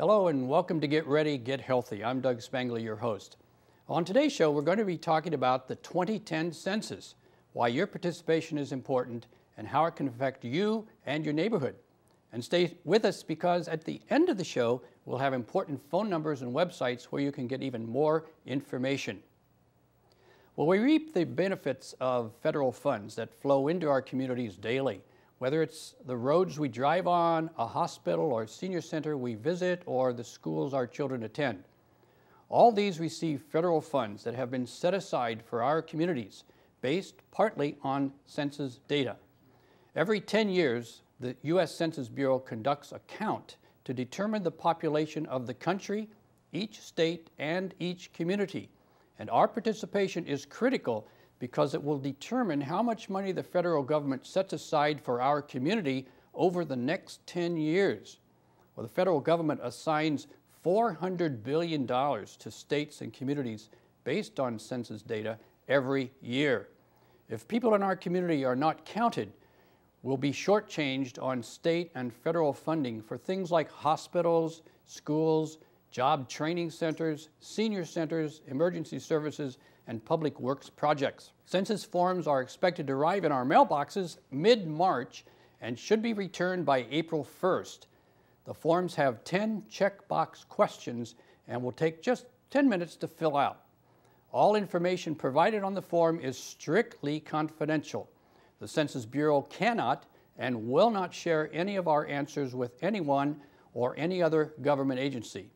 Hello and welcome to Get Ready, Get Healthy. I'm Doug Spangler, your host. On today's show, we're going to be talking about the 2010 census, why your participation is important, and how it can affect you and your neighborhood. And stay with us because at the end of the show, we'll have important phone numbers and websites where you can get even more information. Well, we reap the benefits of federal funds that flow into our communities daily, whether it's the roads we drive on, a hospital or senior center we visit, or the schools our children attend. All these receive federal funds that have been set aside for our communities, based partly on census data. Every 10 years, the U.S. Census Bureau conducts a count to determine the population of the country, each state, and each community. And our participation is critical because it will determine how much money the federal government sets aside for our community over the next 10 years. Well, the federal government assigns $400 billion to states and communities based on census data every year. If people in our community are not counted, we'll be shortchanged on state and federal funding for things like hospitals, schools, job training centers, senior centers, emergency services, and public works projects. Census forms are expected to arrive in our mailboxes mid-March and should be returned by April 1st. The forms have 10 checkbox questions and will take just 10 minutes to fill out. All information provided on the form is strictly confidential. The Census Bureau cannot and will not share any of our answers with anyone or any other government agency.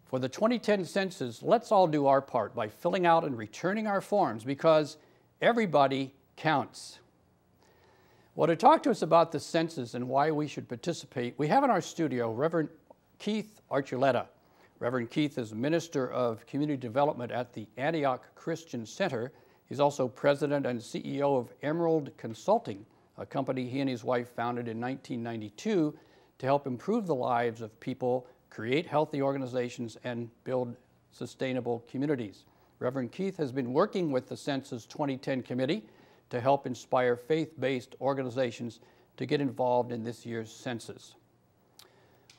For the 2010 census, let's all do our part by filling out and returning our forms because everybody counts. Well, to talk to us about the census and why we should participate, we have in our studio Reverend Keith Archuleta. Reverend Keith is Minister of Community Development at the Antioch Christian Center. He's also President and CEO of Emerald Consulting, a company he and his wife founded in 1992 to help improve the lives of people, create healthy organizations, and build sustainable communities. Reverend Keith has been working with the Census 2010 Committee to help inspire faith-based organizations to get involved in this year's census.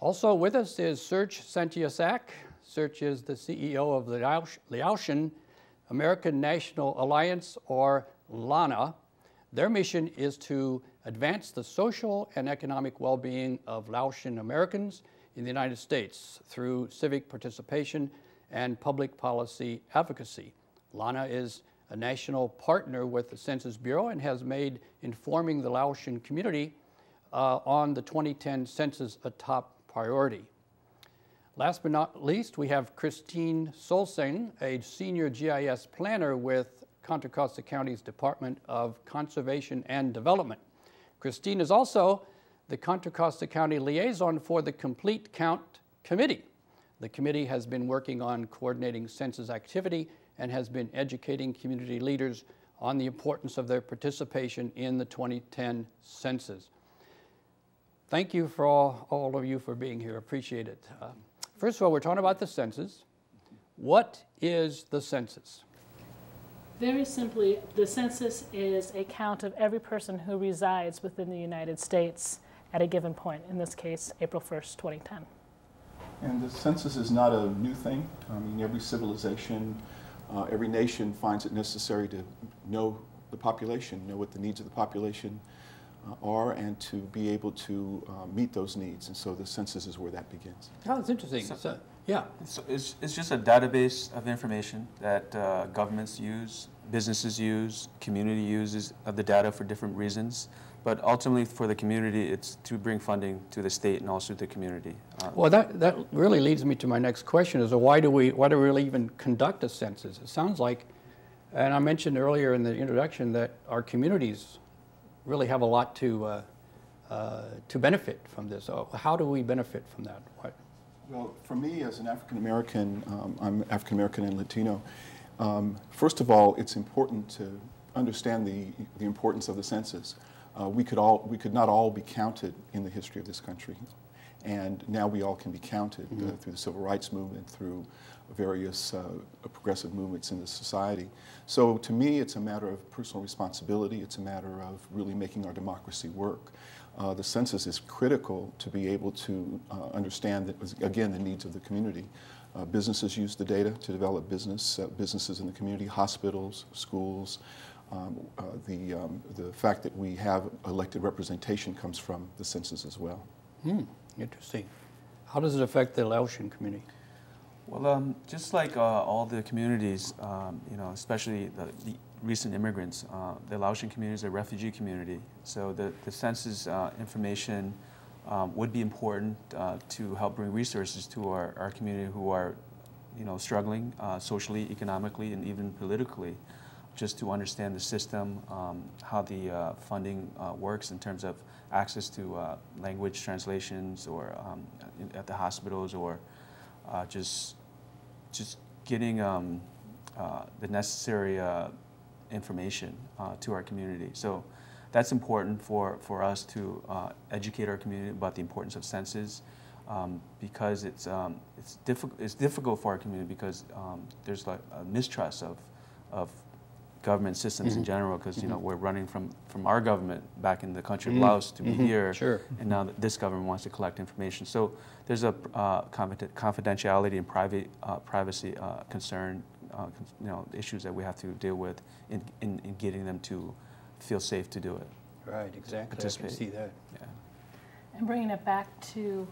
Also with us is Serge Santiasak. Serge is the CEO of the Laotian American National Alliance, or LANA. Their mission is to advance the social and economic well-being of Laotian Americans in the United States through civic participation and public policy advocacy. LANA is a national partner with the Census Bureau and has made informing the Laotian community on the 2010 census a top priority. Last but not least, we have Christine Solseng, a senior GIS planner with Contra Costa County's Department of Conservation and Development. Christine is also the Contra Costa County liaison for the Complete Count Committee. The committee has been working on coordinating census activity and has been educating community leaders on the importance of their participation in the 2010 census. Thank you for all of you for being here. Appreciate it. First of all, we're talking about the census. What is the census? Very simply, the census is a count of every person who resides within the United States at a given point, in this case, April 1st, 2010. And the census is not a new thing. I mean, every civilization, every nation finds it necessary to know the population, know what the needs of the population are, and to be able to meet those needs. And so the census is where that begins. Oh, that's interesting. So, yeah. So it's just a database of information that governments use, businesses use, community uses of the data for different reasons. But ultimately, for the community, it's to bring funding to the state and also to the community. Well, that really leads me to my next question: is why do we really even conduct a census? It sounds like, and I mentioned earlier in the introduction that our communities really have a lot to benefit from this. So how do we benefit from that? What? Well, for me, as an African American, I'm African American and Latino. First of all, it's important to understand the importance of the census. We could not all be counted in the history of this country, and now we all can be counted through the civil rights movement, through various progressive movements in the society. So to me, it's a matter of personal responsibility. It's a matter of really making our democracy work. the census is critical to be able to understand, that, again, the needs of the community. Businesses use the data to develop businesses in the community, hospitals, schools. The fact that we have elected representation comes from the census as well. Interesting. How does it affect the Laotian community? Well, just like all the communities, you know, especially the recent immigrants, the Laotian community is a refugee community. So the census information would be important to help bring resources to our community who are, you know, struggling socially, economically, and even politically, just to understand the system, how the funding works in terms of access to language translations, or at the hospitals, or just getting the necessary information to our community. So that's important for us to educate our community about the importance of census, because it's difficult for our community, because there's like a mistrust of government systems in general, because you know, we're running from our government back in the country of Laos to be here, and now this government wants to collect information. So there's a confidentiality and privacy concern, you know, issues that we have to deal with in getting them to feel safe to do it. Right, exactly. I can see that. Yeah. And bringing it back to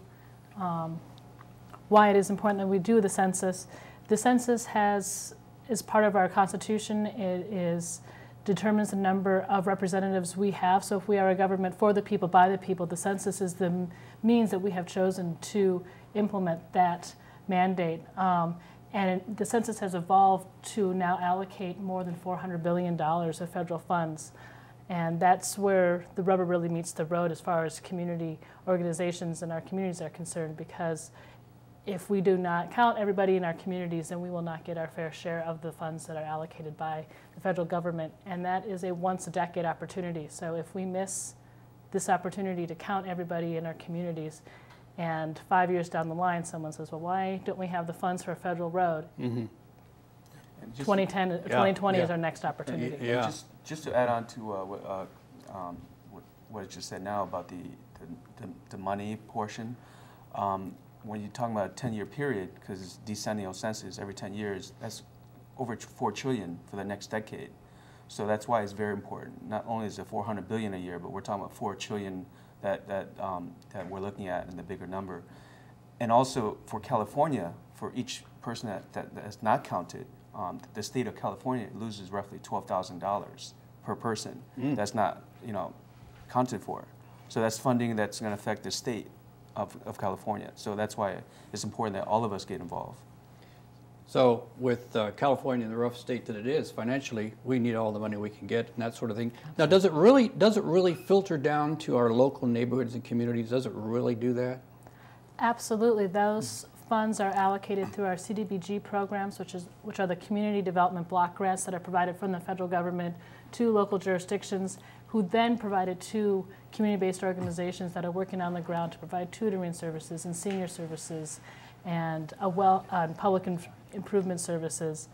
why it is important that we do the census. The census is part of our Constitution. It determines the number of representatives we have. So if we are a government for the people, by the people, the census is the means that we have chosen to implement that mandate. And the census has evolved to now allocate more than $400 billion of federal funds. And that's where the rubber really meets the road as far as community organizations and our communities are concerned, because if we do not count everybody in our communities, then we will not get our fair share of the funds that are allocated by the federal government. And that is a once-a-decade opportunity. So if we miss this opportunity to count everybody in our communities, and 5 years down the line, someone says, well, why don't we have the funds for a federal road? 2020 is our next opportunity. Yeah. Just to add on to what you just said now about the money portion, when you're talking about a 10-year period, because it's decennial census, every 10 years, that's over $4 trillion for the next decade. So that's why it's very important. Not only is it $400 billion a year, but we're talking about $4 trillion that we're looking at in the bigger number. And also for California, for each person that's not counted, the state of California loses roughly $12,000 per person. That's not, you know, counted for. So that's funding that's going to affect the state of California. So that's why it's important that all of us get involved. So with California in the rough state that it is financially, we need all the money we can get and that sort of thing. Now, does it really filter down to our local neighborhoods and communities? Does it really do that? Absolutely. Those funds are allocated through our CDBG programs, which are the community development block grants that are provided from the federal government to local jurisdictions, who then provide it to community-based organizations that are working on the ground to provide tutoring services and senior services and public improvement services.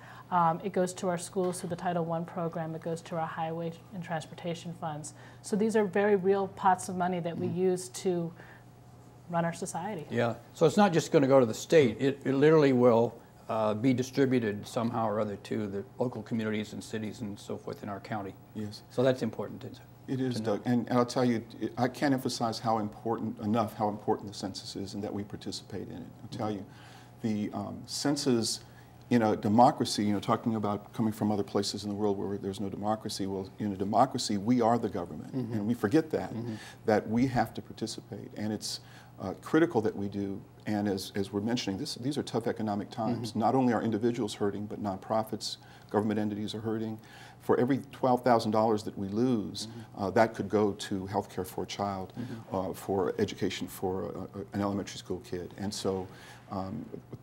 It goes to our schools through the Title I program. It goes to our highway and transportation funds. So these are very real pots of money that we use to run our society. Yeah, so it's not just going to go to the state. It literally will be distributed somehow or other to the local communities and cities and so forth in our county. Yes. So that's important. It is, Doug. And I'll tell you, I can't emphasize how important the census is and that we participate in it. I'll tell you, the census in a democracy, you know, talking about coming from other places in the world where there's no democracy, well, in a democracy, we are the government. And we forget that we have to participate. And it's critical that we do. And as we're mentioning, these are tough economic times. Not only are individuals hurting, but nonprofits, government entities are hurting. For every $12,000 that we lose, that could go to health care for a child, for education for an elementary school kid. And so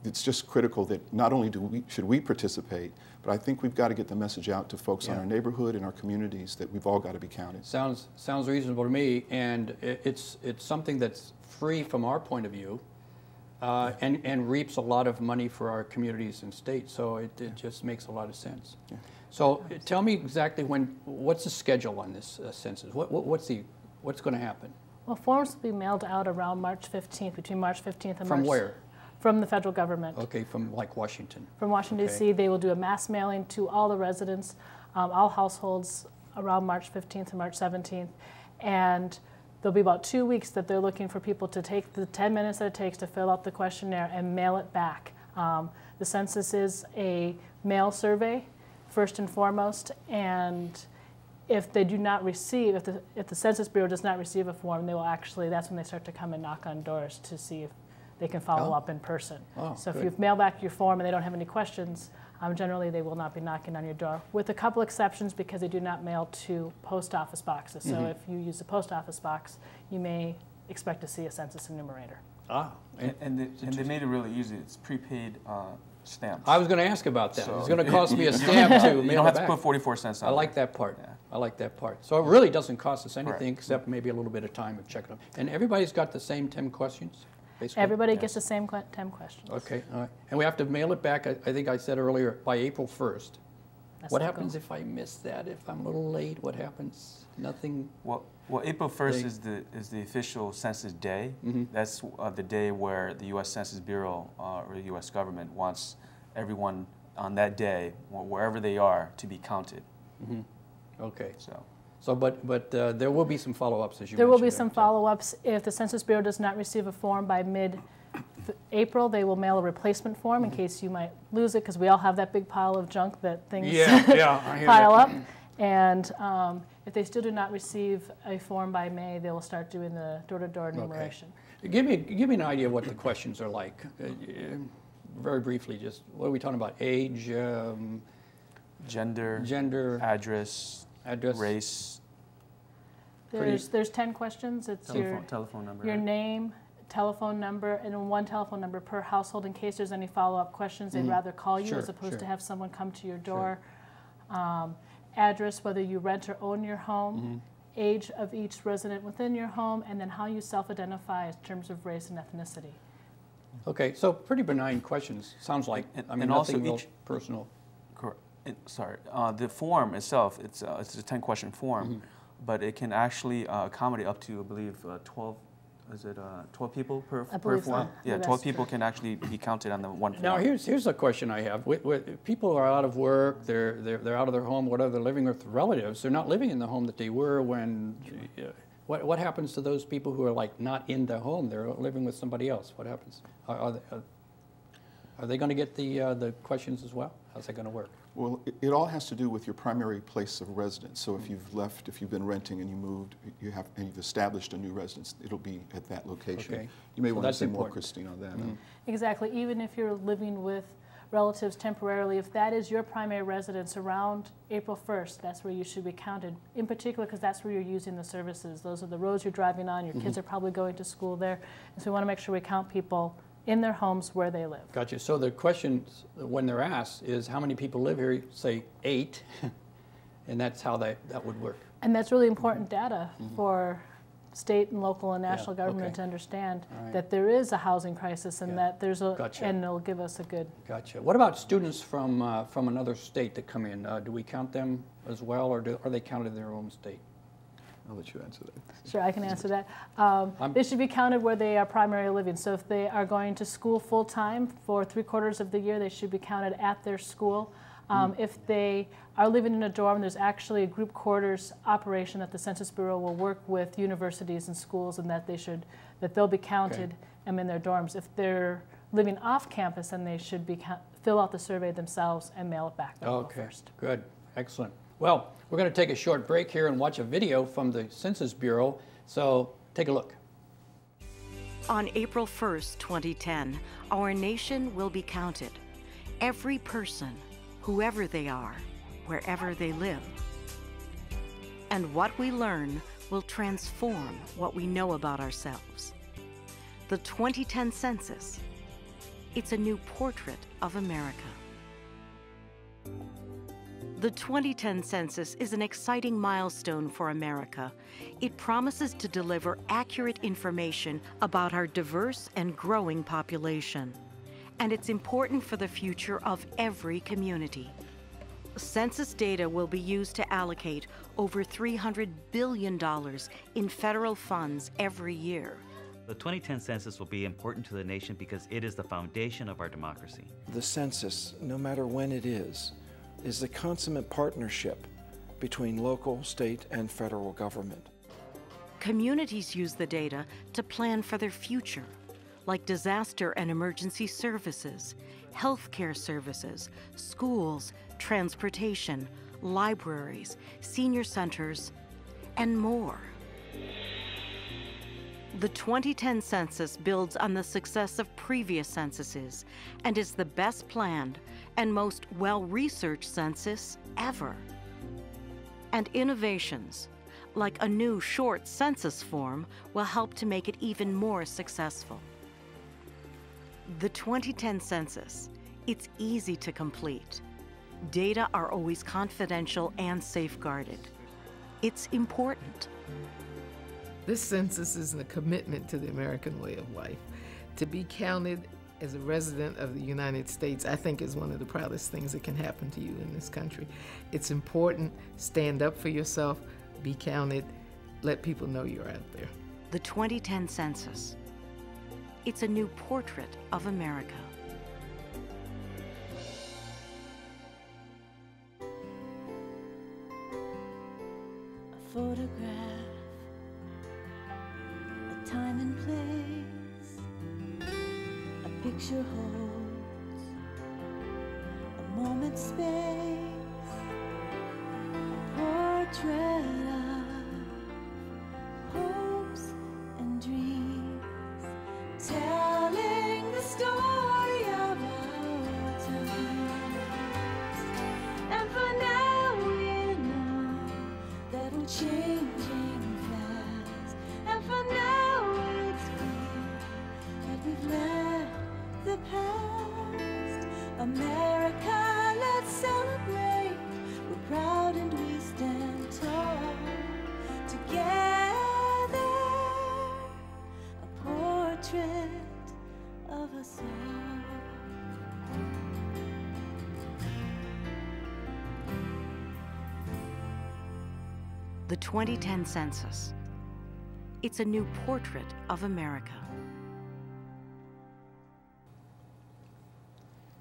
it's just critical that not only should we participate, but I think we've got to get the message out to folks in our neighborhood and our communities that we've all got to be counted. Sounds reasonable to me, and it's something that's free from our point of view, and reaps a lot of money for our communities and states. So it just makes a lot of sense. Yeah. So tell me exactly what's the schedule on this census? What's going to happen? Well, forms will be mailed out around March 15th, between March 15th and March. From where? From the federal government. Okay, from like Washington. From Washington, Okay. D.C. They will do a mass mailing to all the residents, all households around March 15th and March 17th. And there'll be about 2 weeks that they're looking for people to take the 10 minutes that it takes to fill out the questionnaire and mail it back. The census is a mail survey, first and foremost, and if they do not receive, if the Census Bureau does not receive a form, they will actually, that's when they start to come and knock on doors to see if they can follow up in person. Oh, so good. if you've mailed back your form and they don't have any questions, generally they will not be knocking on your door, with a couple exceptions because they do not mail to post office boxes. So if you use a post office box, you may expect to see a census enumerator. Ah, And they made it really easy. It's prepaid stamps. I was going to ask about that. So it's going to cost me a stamp to you mail don't it have back. to put 44 cents on I it. like that part. Yeah. I like that part. So it really doesn't cost us anything Correct. except maybe a little bit of time of checking them. And everybody's got the same 10 questions, basically? Everybody gets the same 10 questions. Okay, all right. And we have to mail it back, I think I said earlier, by April 1st. That's What the happens goal. if I miss that? If I'm a little late, what happens? Nothing? Well, April 1st is the official census day. That's the day where the U.S. Census Bureau or the U.S. government wants everyone on that day, wherever they are, to be counted. Okay. So But there will be some follow-ups, as you There will be mentioned some there. follow-ups. If the Census Bureau does not receive a form by mid-April, they will mail a replacement form in case you might lose it, because we all have that big pile of junk that things I hear pile that. up. And if they still do not receive a form by May, they will start doing the door-to-door enumeration. Give me an idea of what the questions are like. Very briefly, just what are we talking about? Age, gender, address, race, There's 10 questions. It's telephone number. your name, telephone number, and one telephone number per household in case there's any follow-up questions. They'd rather call you Sure, as opposed sure. to have someone come to your door. Address, whether you rent or own your home, age of each resident within your home, and then how you self-identify in terms of race and ethnicity. Okay, so pretty benign questions, sounds like. I mean, and also nothing real each- personal. Correct. The form itself, it's a 10-question form, but it can actually accommodate up to, I believe, 12. Is it 12 people per I believe so. form? Yeah, That's 12 people correct. can actually be counted on the one form. Now, here's a question I have. People are out of work, they're out of their home, whatever, they're living with relatives. They're not living in the home that they were when. What happens to those people who are like not in the home? They're living with somebody else. What happens? Are they going to get the questions as well? How's that going to work? Well, it all has to do with your primary place of residence. So if you've left, if you've been renting and you moved, and you've established a new residence, it'll be at that location. Okay. You may So want to that's say more, important. Christine, on that. Exactly. Even if you're living with relatives temporarily, if that is your primary residence around April 1st, that's where you should be counted, in particular because that's where you're using the services. Those are the roads you're driving on. Your kids are probably going to school there. And so we want to make sure we count people in their homes where they live. Gotcha. So the questions, when they're asked, is how many people live here? You say 8, and that's how that would work. And that's really important data for state and local and national government okay. to understand All right. that there is a housing crisis and Yeah. that there's a, Gotcha. and it'll give us a good. Gotcha. What about students from another state that come in? Do we count them as well, or are they counted in their own state? I'll let you answer that. Sure, I can answer that. They should be counted where they are primarily living. So if they are going to school full-time for 3/4 of the year, they should be counted at their school. If they are living in a dorm, there's actually a group quarters operation that the Census Bureau will work with universities and schools, and that they'll be counted in their dorms. If they're living off campus, then they should be fill out the survey themselves and mail it back first. Good, excellent. Well, we're going to take a short break here and watch a video from the Census Bureau, so take a look. On April 1st, 2010, our nation will be counted. Every person, whoever they are, wherever they live. And what we learn will transform what we know about ourselves. The 2010 Census, it's a new portrait of America. The 2010 Census is an exciting milestone for America. It promises to deliver accurate information about our diverse and growing population. And it's important for the future of every community. Census data will be used to allocate over $300 billion in federal funds every year. The 2010 census will be important to the nation because it is the foundation of our democracy. The census, no matter when it is the consummate partnership between local, state, and federal government. Communities use the data to plan for their future, like disaster and emergency services, healthcare services, schools, transportation, libraries, senior centers, and more. The 2010 census builds on the success of previous censuses and is the best planned and most well-researched census ever. And innovations, like a new short census form, will help to make it even more successful. The 2010 census, it's easy to complete. Data are always confidential and safeguarded. It's important. This census is a commitment to the American way of life. To be counted as a resident of the United States, I think, is one of the proudest things that can happen to you in this country. It's important. Stand up for yourself, be counted, let people know you're out there. The 2010 census. It's a new portrait of America. A photograph, a time and place, a picture holds a moment's space, a portrait of hopes and dreams, telling the story of our times. And for now we know that we're changing fast, and for now it's clear that we've left the past. America, let's celebrate. We're proud and we stand tall together. A portrait of us all. The 2010 census. It's a new portrait of America.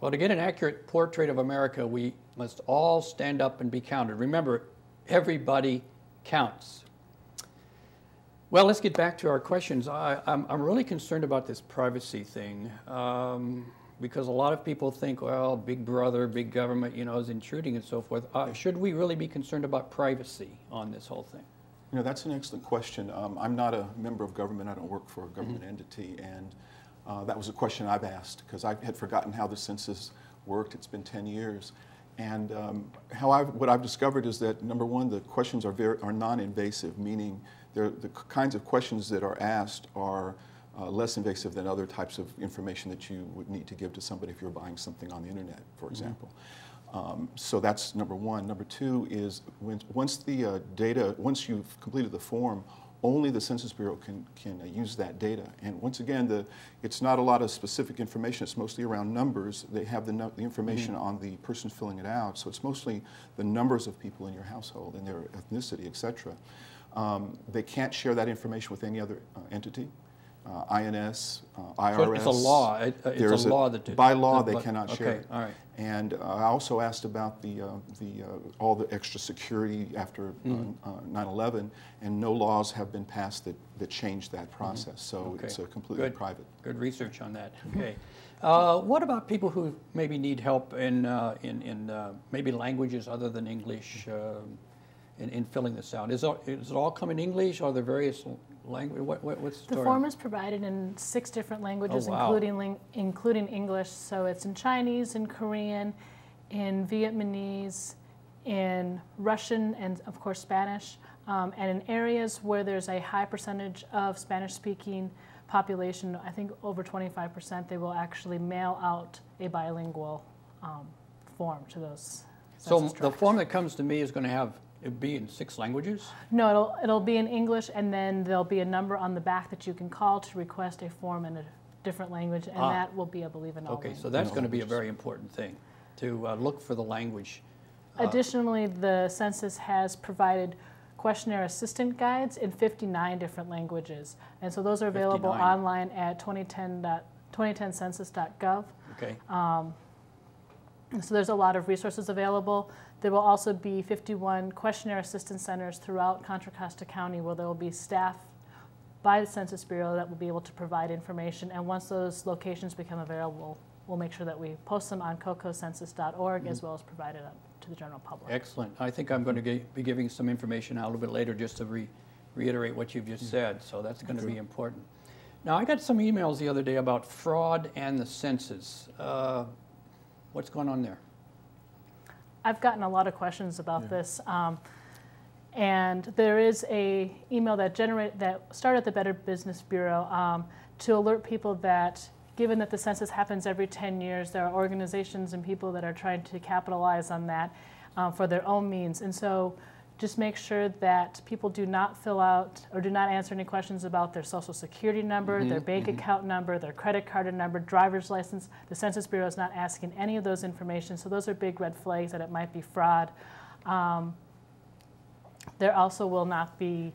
Well, to get an accurate portrait of America, we must all stand up and be counted. Remember, everybody counts. Well, let's get back to our questions. I'm really concerned about this privacy thing because a lot of people think, well, big brother, big government, you know, is intruding and so forth. Should we really be concerned about privacy on this whole thing? You know, that's an excellent question. I'm not a member of government. I don't work for a government entity, and that was a question I've asked because I had forgotten how the census worked. It's been 10 years. And what I've discovered is that, number one, the questions are non-invasive, meaning the kinds of questions that are asked are less invasive than other types of information that you would need to give to somebody if you're buying something on the internet, for example. So that's number one. Number two is once you've completed the form, only the Census Bureau can use that data. And once again, it's not a lot of specific information. It's mostly around numbers. They have the information on the person filling it out. So it's mostly the numbers of people in your household and their ethnicity, et cetera. They can't share that information with any other entity. INS, IRS. So it's a law. It's a law that by law they cannot share Okay, it. all right. And I also asked about all the extra security after 9/11, and no laws have been passed that change that process. So it's completely private. Good research on that. Okay. What about people who maybe need help in maybe languages other than English in filling this out? Is it all come in English? Or are there various language? What's the story? The form is provided in 6 different languages, including English. So it's in Chinese, in Korean, in Vietnamese, in Russian, and of course Spanish. And in areas where there's a high percentage of Spanish-speaking population, I think over 25%, they will actually mail out a bilingual form to those. So the form that comes to me is going to be in 6 languages? No, it'll be in English, and then there'll be a number on the back that you can call to request a form in a different language, and that will be, I believe, in all languages. So that's going to be a very important thing, to look for the language Additionally, the census has provided questionnaire assistant guides in 59 different languages. And so those are available 59. online at 2010census.gov. Okay. So there's a lot of resources available. There will also be 51 questionnaire assistance centers throughout Contra Costa County where there will be staff by the Census Bureau that will be able to provide information. And once those locations become available, we'll make sure that we post them on cococensus.org as well as provide it up to the general public. Excellent. I think I'm going to be giving some information out a little bit later just to reiterate what you've just said, so that's going to be important. Now, I got some emails the other day about fraud and the census. What's going on there? I've gotten a lot of questions about this, and there is a email that started at the Better Business Bureau to alert people that given that the census happens every 10 years, there are organizations and people that are trying to capitalize on that for their own means. And so just make sure that people do not fill out or do not answer any questions about their social security number, their bank account number, their credit card number, driver's license. The Census Bureau is not asking any of those information, so those are big red flags that it might be fraud. There also will not be,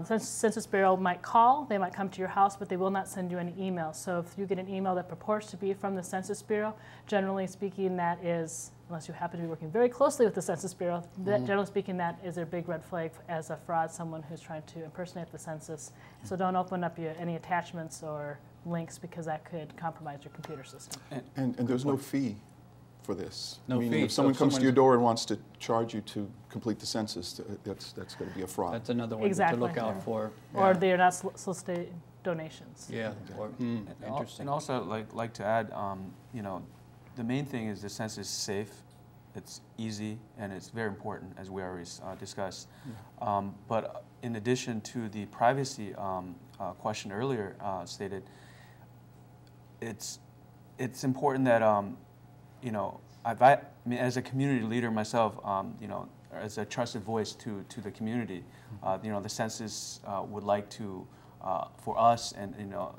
Census Bureau might call, they might come to your house, but they will not send you any emails. So if you get an email that purports to be from the Census Bureau, generally speaking that is, unless you happen to be working very closely with the Census Bureau, generally speaking that is a big red flag as a fraud, someone who's trying to impersonate the census. So don't open up any attachments or links because that could compromise your computer system. And there's no fee for this. No fee. If someone comes to your door and wants to charge you to complete the census, that's going to be a fraud. That's another one to look out for. Or they are not soliciting donations. Yeah. Or, interesting. And also, like to add, you know, the main thing is the census is safe, it's easy, and it's very important, as we already discussed. But in addition to the privacy question earlier stated, it's important that you know, I mean, as a community leader myself, you know, as a trusted voice to the community, you know, the census would like to, for us, and you know,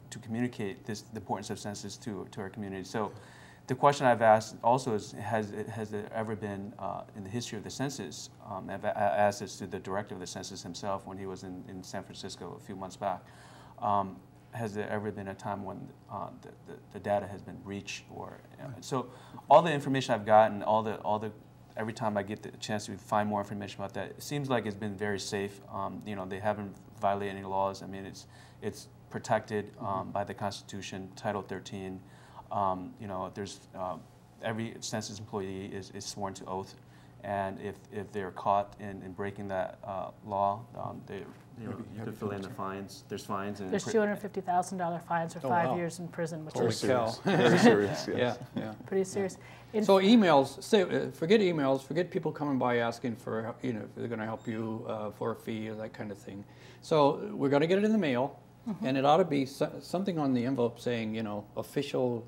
to communicate the importance of census to our community. So, the question I've asked also is, has there ever been in the history of the census? I've asked this to the director of the census himself when he was in San Francisco a few months back. Has there ever been a time when the data has been breached, or so all the information I've gotten, every time I get the chance to find more information about that, it seems like it's been very safe. You know, they haven't violated any laws. I mean, it's protected by the Constitution, Title 13. You know, there's every census employee is sworn to oath, and if they're caught in breaking that law, you have to fill in the fines. There's fines. And there's $250,000 fines or 5 years in prison, which is very serious. Yeah, yeah. Pretty serious. So emails, forget emails, forget people coming by asking for, you know, if they're going to help you for a fee or that kind of thing. So we're going to get it in the mail, and it ought to be something on the envelope saying, you know, official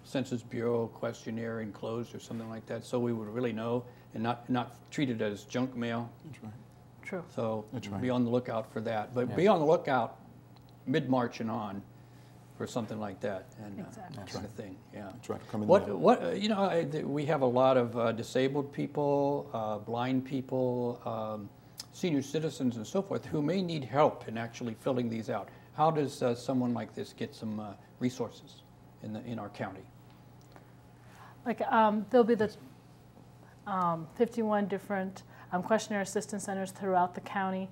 Census Bureau questionnaire enclosed or something like that, so we would really know and not treat it as junk mail. That's right. True. So be on the lookout for that. But be on the lookout mid-March and on for something like that, and exactly. kind of thing. Yeah. Try to come in What you know? We have a lot of disabled people, blind people, senior citizens, and so forth who may need help in actually filling these out. How does someone like this get some resources in our county? Like there'll be the 51 different questionnaire assistance centers throughout the county.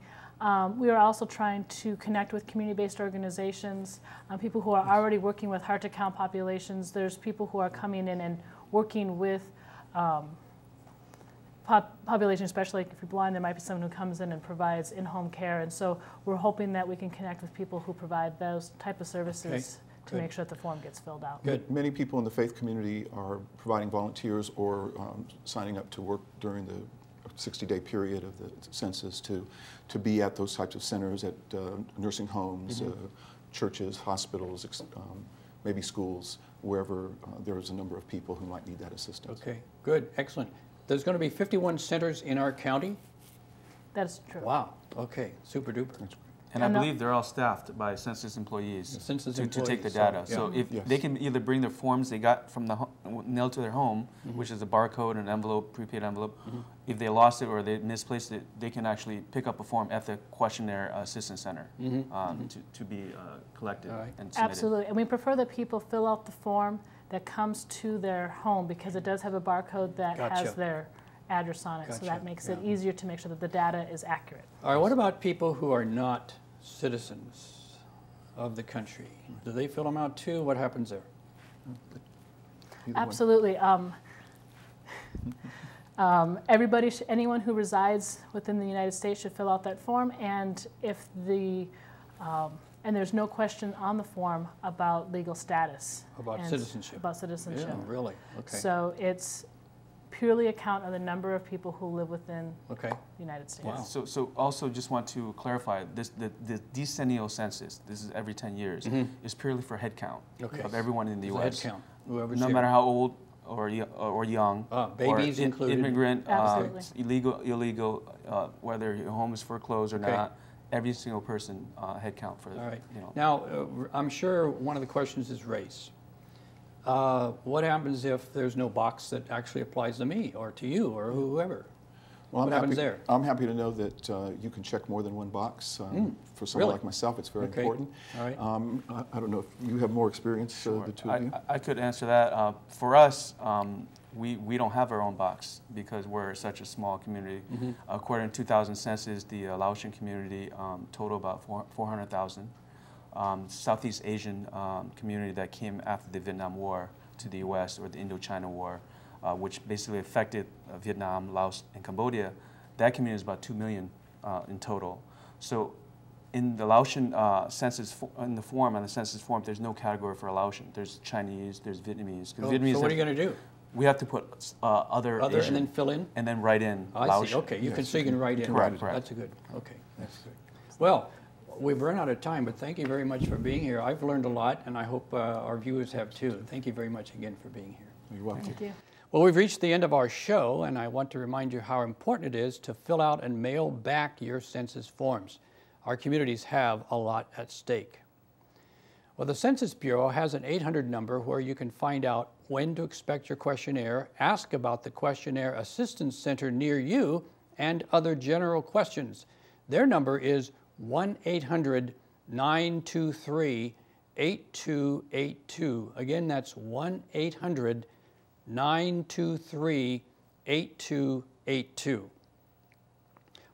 We are also trying to connect with community-based organizations, people who are already working with hard-to-count populations. There's people who are coming in and working with population, especially if you're blind, there might be someone who comes in and provides in-home care. And so we're hoping that we can connect with people who provide those type of services to make sure that the form gets filled out. Good. Many people in the faith community are providing volunteers or signing up to work during the 60-day period of the census to be at those types of centers, at nursing homes, churches, hospitals, maybe schools, wherever there's a number of people who might need that assistance. Okay, good, excellent. There's going to be 51 centers in our county? That is true. Wow, okay, super duper. That's great. And I believe they're all staffed by census employees, to take the data. So if they can either bring their forms they got from the mailed to their home, which is a barcode, an envelope, prepaid envelope. If they lost it or they misplaced it, they can actually pick up a form at the questionnaire assistance center to be collected and submitted. Absolutely, and we prefer that people fill out the form that comes to their home because it does have a barcode that has their address on it, so that makes it easier to make sure that the data is accurate. All right, what about people who are not citizens of the country? Do they fill them out too? What happens there? Absolutely. Everybody, anyone who resides within the United States should fill out that form, and if and there's no question on the form about legal status. About citizenship. About citizenship. Yeah, really? Okay. So it's purely a count of the number of people who live within the United States. Wow. So also just want to clarify, the decennial census, this is every 10 years, is purely for head count of everyone in the U.S. Head count. No matter how old or young, babies or included. Immigrant, illegal, whether your home is foreclosed or not, every single person head count for. All right. Now, I'm sure one of the questions is race. What happens if there's no box that actually applies to me or to you or whoever? Well, what happens there? I'm happy to know that you can check more than one box. For someone like myself, it's very important. All right. I don't know if you have more experience, the two of you? I could answer that. For us, we don't have our own box because we're such a small community. According to 2000 census, the Laotian community total about 400,000. Southeast Asian community that came after the Vietnam War to the U.S. or the Indochina War, which basically affected Vietnam, Laos, and Cambodia. That community is about 2 million in total. So in the Laotian census, in the form, on the census form, there's no category for Laotian. There's Chinese, there's Vietnamese. So what are you going to do? We have to put other Asian, and then fill in? And then write in I Laotian. see, okay. So you can write in. Correct. That's a good, that's good. Well, we've run out of time, but thank you very much for being here. I've learned a lot, and I hope our viewers have too. Thank you very much again for being here. You're welcome. Thank you. Well, we've reached the end of our show, and I want to remind you how important it is to fill out and mail back your census forms. Our communities have a lot at stake. Well, the Census Bureau has an 800 number where you can find out when to expect your questionnaire, ask about the Questionnaire Assistance Center near you, and other general questions. Their number is 1-800-923-8282. Again, that's 1-800-923-8282.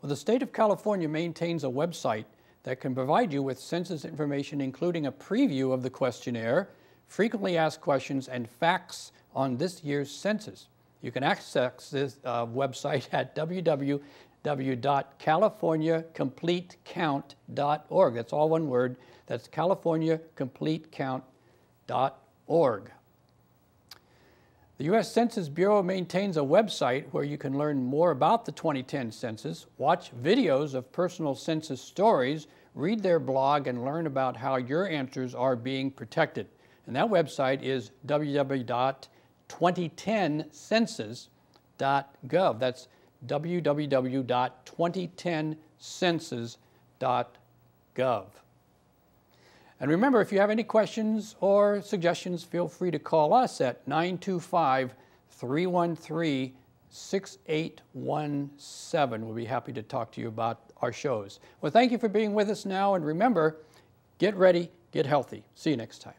Well, the state of California maintains a website that can provide you with census information, including a preview of the questionnaire, frequently asked questions, and facts on this year's census. You can access this website at www.californiacompletecount.org. That's all one word. That's californiacompletecount.org. The U.S. Census Bureau maintains a website where you can learn more about the 2010 census, watch videos of personal census stories, read their blog, and learn about how your answers are being protected. And that website is www.2010census.gov. That's www.2010census.gov. And remember, if you have any questions or suggestions, feel free to call us at 925-313-6817. We'll be happy to talk to you about our shows. Well, thank you for being with us now, and remember, get ready, get healthy. See you next time.